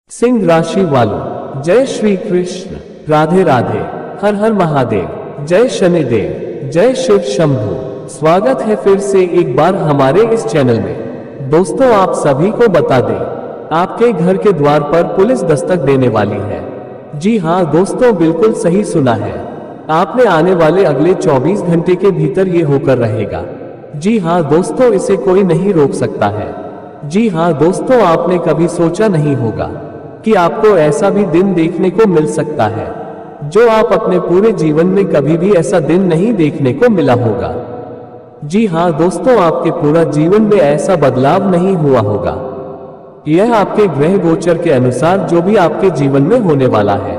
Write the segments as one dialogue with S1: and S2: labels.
S1: सिंह राशि वालों, जय श्री कृष्ण, राधे राधे, हर हर महादेव, जय शनिदेव, जय शिव शंभु। स्वागत है फिर से एक बार हमारे इस चैनल में। दोस्तों, आप सभी को बता दें, आपके घर के द्वार पर पुलिस दस्तक देने वाली है। जी हां दोस्तों, बिल्कुल सही सुना है आपने। आने वाले अगले 24 घंटे के भीतर ये होकर रहेगा। जी हां दोस्तों, इसे कोई नहीं रोक सकता है। जी हां दोस्तों, आपने कभी सोचा नहीं होगा कि आपको ऐसा भी दिन देखने को मिल सकता है, जो आप अपने पूरे जीवन में कभी भी ऐसा दिन नहीं देखने को मिला होगा। जी हां दोस्तों, आपके पूरा जीवन में ऐसा बदलाव नहीं हुआ होगा। यह आपके ग्रह गोचर के अनुसार जो भी आपके जीवन में होने वाला है,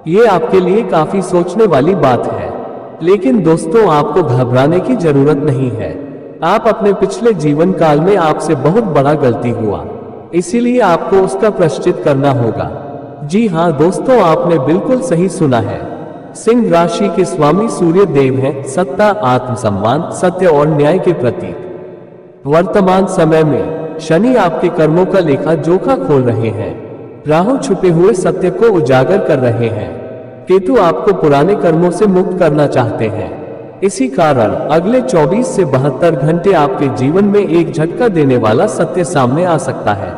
S1: यह आपके लिए काफी सोचने वाली बात है। लेकिन दोस्तों, आपको घबराने की जरूरत नहीं है। आप अपने पिछले जीवन काल में आपसे बहुत बड़ा गलती हुआ, इसीलिए आपको उसका प्रायश्चित करना होगा। जी हां दोस्तों, आपने बिल्कुल सही सुना है। सिंह राशि के स्वामी सूर्य देव हैं, सत्ता, आत्मसम्मान, सत्य और न्याय के प्रतीक। वर्तमान समय में शनि आपके कर्मों का लेखा जोखा खोल रहे हैं। राहु छुपे हुए सत्य को उजागर कर रहे हैं। केतु आपको पुराने कर्मों से मुक्त करना चाहते हैं। इसी कारण अगले 24 से 72 घंटे आपके जीवन में एक झटका देने वाला सत्य सामने आ सकता है।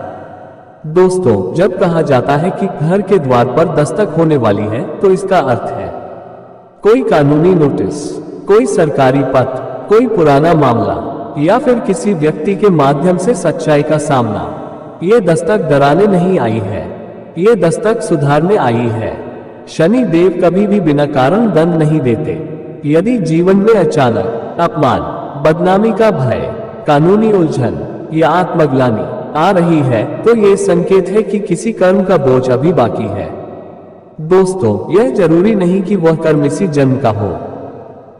S1: दोस्तों, जब कहा जाता है कि घर के द्वार पर दस्तक होने वाली है, तो इसका अर्थ है कोई कानूनी नोटिस, कोई सरकारी पत्र, कोई पुराना मामला या फिर किसी व्यक्ति के माध्यम से सच्चाई का सामना। ये दस्तक डराने नहीं आई है, ये दस्तक सुधारने आई है। शनि देव कभी भी बिना कारण दंड नहीं देते। यदि जीवन में अचानक अपमान, बदनामी का भय, कानूनी उलझन या आत्मग्लानि आ रही है, तो ये संकेत है कि किसी कर्म का बोझ अभी बाकी है। दोस्तों, यह जरूरी नहीं कि वह कर्म इसी जन्म का हो।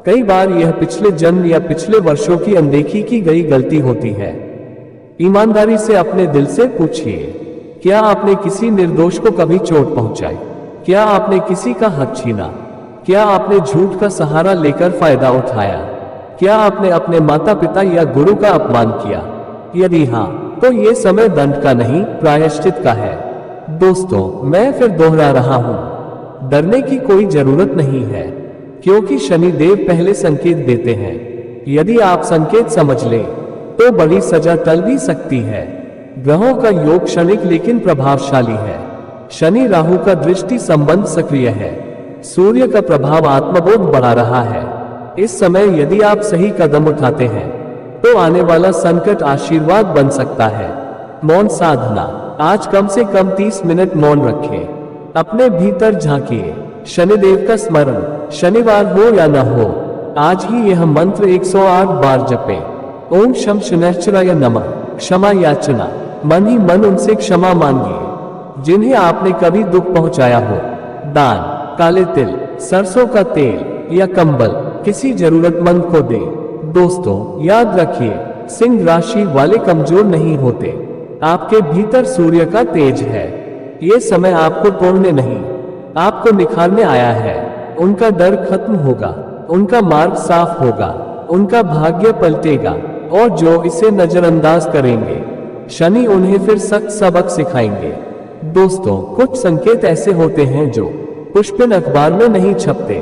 S1: कई बार यह पिछले जन्म या पिछले वर्षों की अनदेखी की गई गलती होती है। ईमानदारी से अपने दिल से पूछिए, क्या आपने किसी निर्दोष को कभी चोट पहुंचाई? क्या आपने किसी का हक छीना? क्या आपने झूठ का सहारा लेकर फायदा उठाया? क्या आपने अपने माता पिता या गुरु का अपमान किया? यदि हाँ, तो ये समय दंड का नहीं, प्रायश्चित का है। दोस्तों, मैं फिर दोहरा रहा हूं, डरने की कोई जरूरत नहीं है, क्योंकि शनि देव पहले संकेत देते हैं। यदि आप संकेत समझ लें, तो बड़ी सजा टल भी सकती है। ग्रहों का योग क्षणिक लेकिन प्रभावशाली है। शनि राहु का दृष्टि संबंध सक्रिय है। सूर्य का प्रभाव आत्मबोध बढ़ा रहा है। इस समय यदि आप सही कदम उठाते हैं, तो आने वाला संकट आशीर्वाद बन सकता है। मौन साधना, आज कम से कम 30 मिनट मौन रखें। अपने भीतर झांकिए, शनिदेव का स्मरण, शनिवार हो या न हो, आज ही यह मंत्र 108 बार जपें। ओम शम शनैश्चराय नमः। क्षमा याचना, मन ही मन उनसे क्षमा मांगिए जिन्हें आपने कभी दुख पहुंचाया हो। दान, काले तिल, सरसों का तेल या कंबल किसी जरूरतमंद को दें। दोस्तों, याद रखिए, सिंह राशि वाले कमजोर नहीं होते। आपके भीतर सूर्य का तेज है। ये समय आपको तोड़ने नहीं, आपको निखारने आया है। उनका डर खत्म होगा, उनका मार्ग साफ होगा, उनका भाग्य पलटेगा, और जो इसे नजरअंदाज करेंगे, शनि उन्हें फिर सख्त सबक सिखाएंगे। दोस्तों, कुछ संकेत ऐसे होते हैं जो पुष्पिन अखबार में नहीं छपते,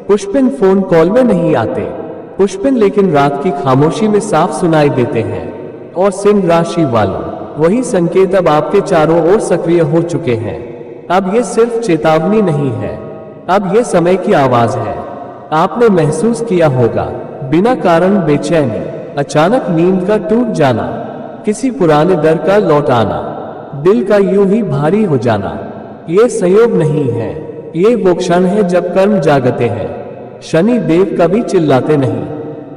S1: पुष्पिन फोन कॉल में नहीं आते, पुष्पिन लेकिन रात की खामोशी में साफ सुनाई देते हैं। और सिंह राशि वालों, वही संकेत अब आपके चारों ओर सक्रिय हो चुके हैं। अब ये सिर्फ चेतावनी नहीं है, अब ये समय की आवाज है। आपने महसूस किया होगा, बिना कारण बेचैनी, अचानक नींद का टूट जाना, किसी पुराने डर का लौट आना, दिल का यूं ही भारी हो जाना। ये संयोग नहीं है, ये वो क्षण है जब कर्म जागते हैं। शनि देव कभी चिल्लाते नहीं,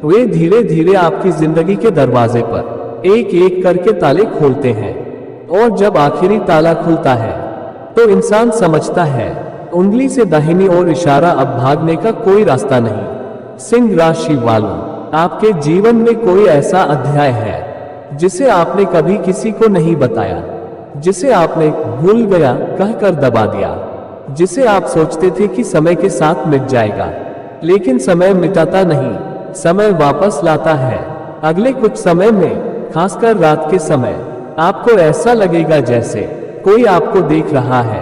S1: वे धीरे धीरे आपकी जिंदगी के दरवाजे पर एक एक करके ताले खोलते हैं। और जब आखिरी ताला खुलता है, तो इंसान समझता है, उंगली से दाहिनी ओर इशारा, अब भागने का कोई रास्ता नहीं। सिंह राशि वालों, आपके जीवन में कोई ऐसा अध्याय है जिसे आपने कभी किसी को नहीं बताया, जिसे आपने भूल गया कहकर दबा दिया, जिसे आप सोचते थे कि समय के साथ मिट जाएगा, लेकिन समय मिटाता नहीं, समय वापस लाता है। अगले कुछ समय में, खासकर रात के समय, आपको ऐसा लगेगा जैसे कोई आपको देख रहा है,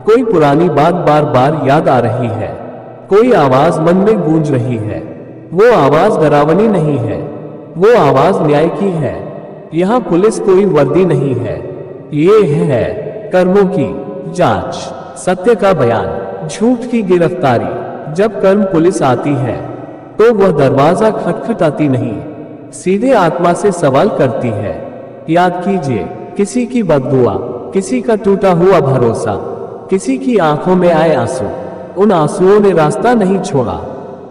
S1: कोई पुरानी बात बार बार याद आ रही है, कोई आवाज मन में गूंज रही है। वो आवाज डरावनी नहीं है, वो आवाज न्याय की है। यहाँ पुलिस कोई वर्दी नहीं है, ये है कर्मों की जांच, सत्य का बयान, झूठ की गिरफ्तारी। जब कर्म पुलिस आती है तो वह दरवाजा खटखटाती नहीं, सीधे आत्मा से सवाल करती है। याद कीजिए, किसी की बददुआ, किसी का टूटा हुआ भरोसा, किसी की आंखों में आए आंसू, उन आंसुओं ने रास्ता नहीं छोड़ा।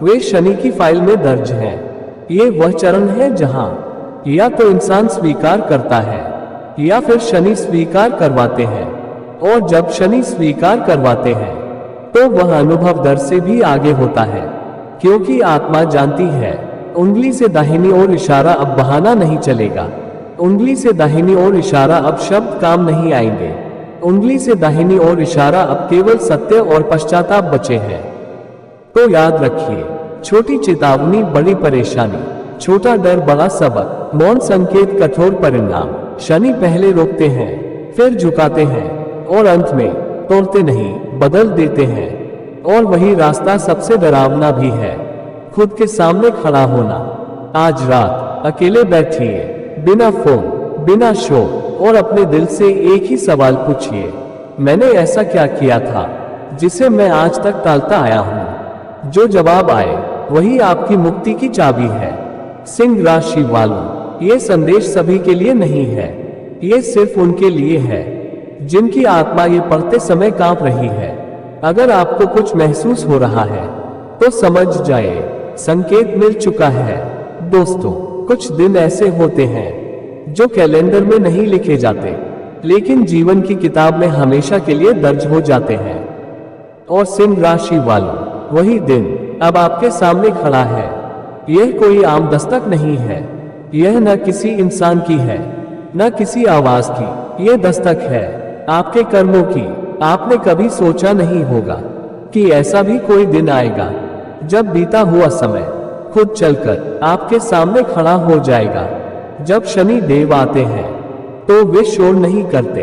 S1: वे शनि की फाइल में दर्ज हैं। ये वह चरण है जहां या तो इंसान स्वीकार करता है या फिर शनि स्वीकार करवाते हैं। और जब शनि स्वीकार करवाते हैं तो वह अनुभव दर से भी आगे होता है, क्योंकि आत्मा जानती है उंगली से दाहिनी ओर इशारा अब बहाना नहीं चलेगा। उंगली से दाहिनी ओर इशारा अब शब्द काम नहीं आएंगे। उंगली से दाहिनी ओर इशारा अब केवल सत्य और पश्चाताप बचे हैं। तो याद रखिए, छोटी चेतावनी बड़ी परेशानी, छोटा डर बड़ा सबक, मौन संकेत कठोर परिणाम। शनि पहले रोकते हैं, फिर झुकाते हैं और अंत में तोड़ते नहीं, बदल देते हैं। और वही रास्ता सबसे डरावना भी है, खुद के सामने खड़ा होना। आज रात अकेले बैठिए, बिना फोन, बिना शोर, और अपने दिल से एक ही सवाल पूछिए, मैंने ऐसा क्या किया था जिसे मैं आज तक टालता आया हूं? जो जवाब आए वही आपकी मुक्ति की चाबी है। सिंह राशि वालों, ये संदेश सभी के लिए नहीं है, ये सिर्फ उनके लिए है जिनकी आत्मा ये पढ़ते समय कांप रही है। अगर आपको कुछ महसूस हो रहा है तो समझ जाए, संकेत मिल चुका है। दोस्तों, कुछ दिन ऐसे होते हैं जो कैलेंडर में नहीं लिखे जाते, लेकिन जीवन की किताब में हमेशा के लिए दर्ज हो जाते हैं। और सिंह राशि वालों, वही दिन अब आपके सामने खड़ा है। यह कोई आम दस्तक नहीं है, यह न किसी इंसान की है, न किसी आवाज की। यह दस्तक है आपके कर्मों की। आपने कभी सोचा नहीं होगा कि ऐसा भी कोई दिन आएगा जब बीता हुआ समय खुद चलकर आपके सामने खड़ा हो जाएगा। जब शनि देव आते हैं तो वे शोर नहीं करते,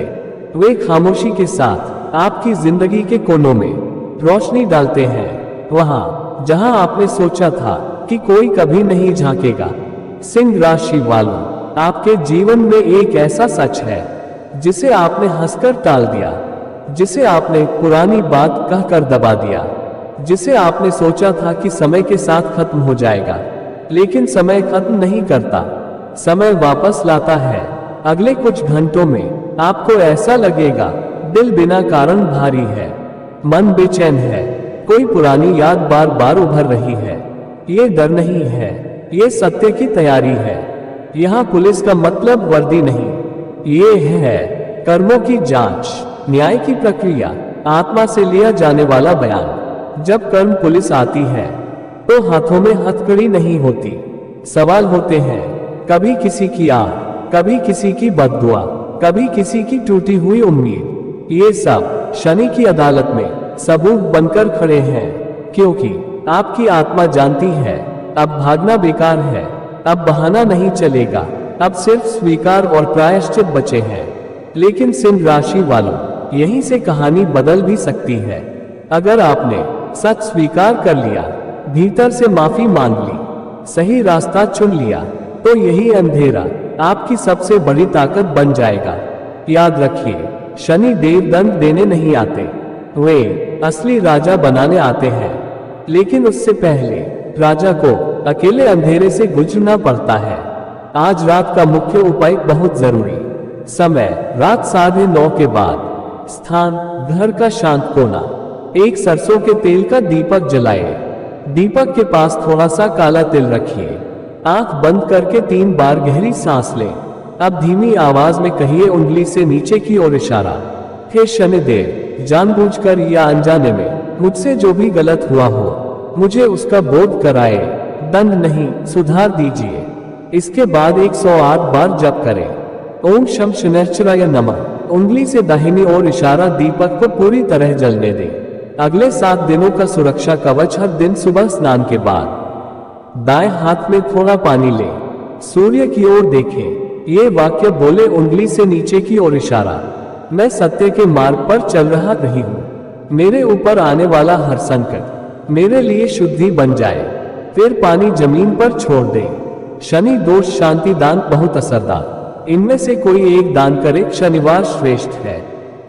S1: वे खामोशी के साथ आपकी जिंदगी के कोनों में रोशनी डालते हैं, वहां जहां आपने सोचा था कि कोई कभी नहीं झांकेगा। सिंह राशि वालों, आपके जीवन में एक ऐसा सच है जिसे आपने हंसकर टाल दिया, जिसे आपने पुरानी बात कहकर दबा दिया, जिसे आपने सोचा था कि समय के साथ खत्म हो जाएगा। लेकिन समय खत्म नहीं करता, समय वापस लाता है। अगले कुछ घंटों में आपको ऐसा लगेगा दिल बिना कारण भारी है, मन बेचैन है, कोई पुरानी याद बार बार उभर रही है। ये डर नहीं है, ये सत्य की तैयारी है। यहाँ पुलिस का मतलब वर्दी नहीं, ये है कर्मों की जांच, न्याय की प्रक्रिया, आत्मा से लिया जाने वाला बयान। जब कर्म पुलिस आती है तो हाथों में हथकड़ी नहीं होती, सवाल होते हैं, कभी किसी की आह, कभी किसी की बददुआ, कभी किसी की टूटी हुई उम्मीद। ये सब शनि की अदालत में सबूत बनकर खड़े हैं, क्योंकि आपकी आत्मा जानती है अब भागना बेकार है, अब बहाना नहीं चलेगा, अब सिर्फ स्वीकार और प्रायश्चित बचे हैं। लेकिन सिंह राशि वालों, यहीं से कहानी बदल भी सकती है। अगर आपने सच स्वीकार कर लिया, भीतर से माफी मांग ली, सही रास्ता चुन लिया, तो यही अंधेरा आपकी सबसे बड़ी ताकत बन जाएगा। याद रखिए, शनि देव दंड देने नहीं आते, वे असली राजा बनाने आते हैं। लेकिन उससे पहले राजा को अकेले अंधेरे से गुजरना पड़ता है। आज रात का मुख्य उपाय बहुत जरूरी। समय रात 9:30 के बाद। स्थान घर का शांत कोना। एक सरसों के तेल का दीपक जलाए। दीपक के पास थोड़ा सा काला तिल रखिए। आंख बंद करके 3 बार गहरी सांस लें। अब धीमी आवाज में कहिए, उंगली से नीचे की ओर इशारा, हे शनिदेव, जानबूझकर या अनजाने में मुझसे जो भी गलत हुआ हो, मुझे उसका बोध कराए, दंड नहीं, सुधार दीजिए। इसके बाद 108 बार जप करें। ओम शम शनैश्चराय नमः। उंगली से दाहिनी ओर इशारा दीपक को पूरी तरह जलने दें। अगले 7 दिनों का सुरक्षा कवच। हर दिन सुबह स्नान के बाद दाएं हाथ में थोड़ा पानी लें, सूर्य की ओर देखें, ये वाक्य बोले, उंगली से नीचे की ओर इशारा, मैं सत्य के मार्ग पर चल रही हूँ। मेरे ऊपर आने वाला हर संकट मेरे लिए शुद्धि बन जाए। फिर पानी जमीन पर छोड़ दे। शनि दोष शांति दान बहुत असरदार। इनमें से कोई एक दान करे, शनिवार श्रेष्ठ है।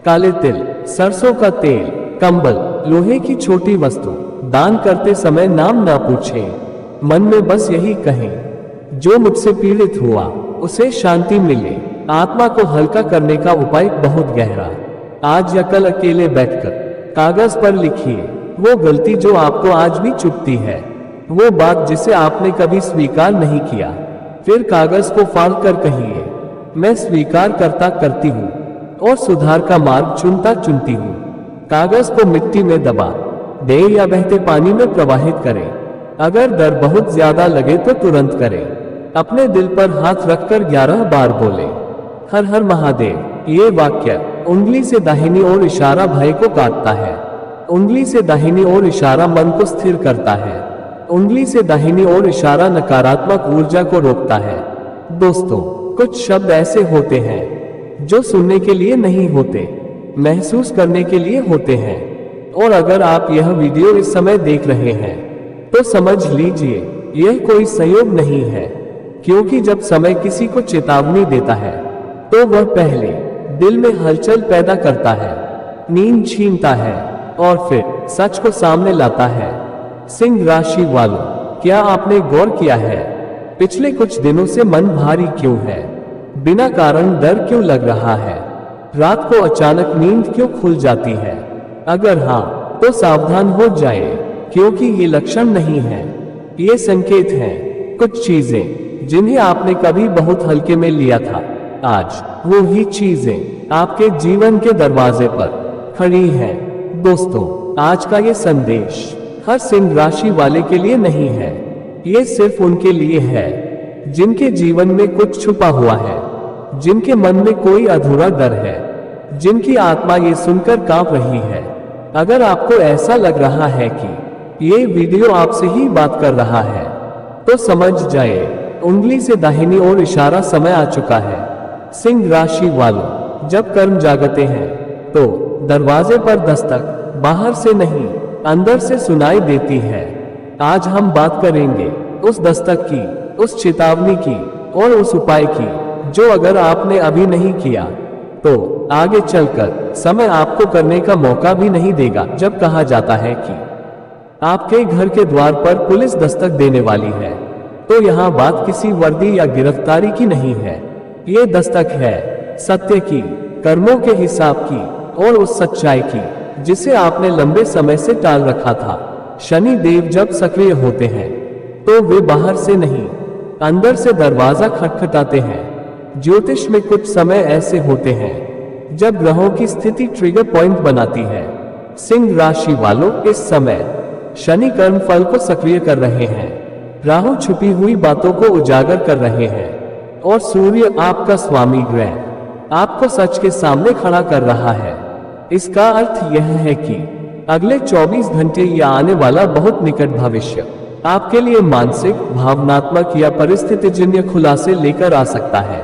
S1: काले तिल, सरसों का तेल, कंबल, लोहे की छोटी वस्तु दान करते समय नाम ना पूछें। मन में बस यही कहें, जो मुझसे पीड़ित हुआ उसे शांति मिले। आत्मा को हल्का करने का उपाय बहुत गहरा। आज या कल अकेले बैठकर कागज पर लिखिए वो गलती जो आपको आज भी चुभती है, वो बात जिसे आपने कभी स्वीकार नहीं किया। फिर कागज को फाड़ कर कहिए, मैं स्वीकार करती हूँ और सुधार का मार्ग चुनती हूँ। कागज को मिट्टी में दबा दे या बहते पानी में प्रवाहित करें। अगर डर बहुत ज्यादा लगे तो तुरंत करें। अपने दिल पर हाथ रखकर 11 बार बोले, हर हर महादेव। ये वाक्य उंगली से दाहिनी ओर इशारा भय को काटता है। उंगली से दाहिनी ओर इशारा मन को स्थिर करता है। उंगली से दाहिनी ओर इशारा नकारात्मक ऊर्जा को रोकता है। दोस्तों, कुछ शब्द ऐसे होते हैं जो सुनने के लिए नहीं होते, महसूस करने के लिए होते हैं। और अगर आप यह वीडियो इस समय देख रहे हैं तो समझ लीजिए यह कोई संयोग नहीं है, क्योंकि जब समय किसी को चेतावनी देता है तो वह पहले दिल में हलचल पैदा करता है, नींद छीनता है और फिर सच को सामने लाता है। सिंह राशि वालों, क्या आपने गौर किया है पिछले कुछ दिनों से मन भारी क्यों है? बिना कारण डर क्यों लग रहा है? रात को अचानक नींद क्यों खुल जाती है? अगर हाँ तो सावधान हो जाए, क्योंकि ये लक्षण नहीं है, ये संकेत हैं। कुछ चीजें जिन्हें आपने कभी बहुत हल्के में लिया था, आज वो ही चीजें आपके जीवन के दरवाजे पर खड़ी हैं। दोस्तों, आज का ये संदेश हर सिंह राशि वाले के लिए नहीं है। ये सिर्फ उनके लिए है जिनके जीवन में कुछ छुपा हुआ है, जिनके मन में कोई अधूरा डर है, जिनकी आत्मा ये सुनकर कांप रही है। अगर आपको ऐसा लग रहा है कि ये वीडियो आपसे ही बात कर रहा है तो समझ जाए, उंगली से दाहिनी ओर इशारा समय आ चुका है। सिंह राशि वालों, जब कर्म जागते हैं तो दरवाजे पर दस्तक बाहर से नहीं अंदर से सुनाई देती है। आज हम बात करेंगे उस दस्तक की, उस चेतावनी की और उस उपाय की जो अगर आपने अभी नहीं किया तो आगे चलकर समय आपको करने का मौका भी नहीं देगा। जब कहा जाता है कि आपके घर के द्वार पर पुलिस दस्तक देने वाली है, तो यहाँ बात किसी वर्दी या गिरफ्तारी की नहीं है। ये दस्तक है सत्य की, कर्मों के हिसाब की और उस सच्चाई की जिसे आपने लंबे समय से टाल रखा था। शनि देव जब सक्रिय होते हैं तो वे बाहर से नहीं अंदर से दरवाजा खटखटाते हैं। ज्योतिष में कुछ समय ऐसे होते हैं जब ग्रहों की स्थिति ट्रिगर पॉइंट बनाती है। सिंह राशि वालों, इस समय शनि कर्म फल को सक्रिय कर रहे हैं, राहु छुपी हुई बातों को उजागर कर रहे हैं और सूर्य आपका स्वामी ग्रह आपको सच के सामने खड़ा कर रहा है। इसका अर्थ यह है कि अगले 24 घंटे या आने वाला बहुत निकट भविष्य आपके लिए मानसिक, भावनात्मक या परिस्थितिजन्य खुलासे लेकर आ सकता है।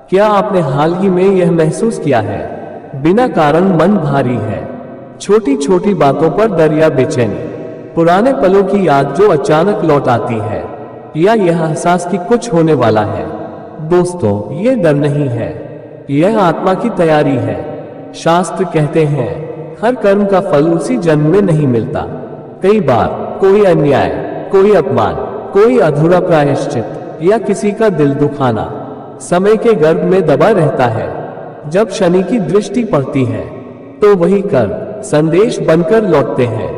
S1: क्या आपने हाल ही में यह महसूस किया है, बिना कारण मन भारी है, छोटी छोटी बातों पर डर या बेचैनी, पुराने पलों की याद जो अचानक लौट आती है, या यह एहसास कि कुछ होने वाला है? दोस्तों, ये डर नहीं है, यह आत्मा की तैयारी है। शास्त्र कहते हैं हर कर्म का फल उसी जन्म में नहीं मिलता। कई बार कोई अन्याय, कोई अपमान, कोई अधूरा प्रायश्चित या किसी का दिल दुखाना समय के गर्भ में दबा रहता है। जब शनि की दृष्टि पड़ती है तो वही कर्म संदेश बनकर लौटते हैं।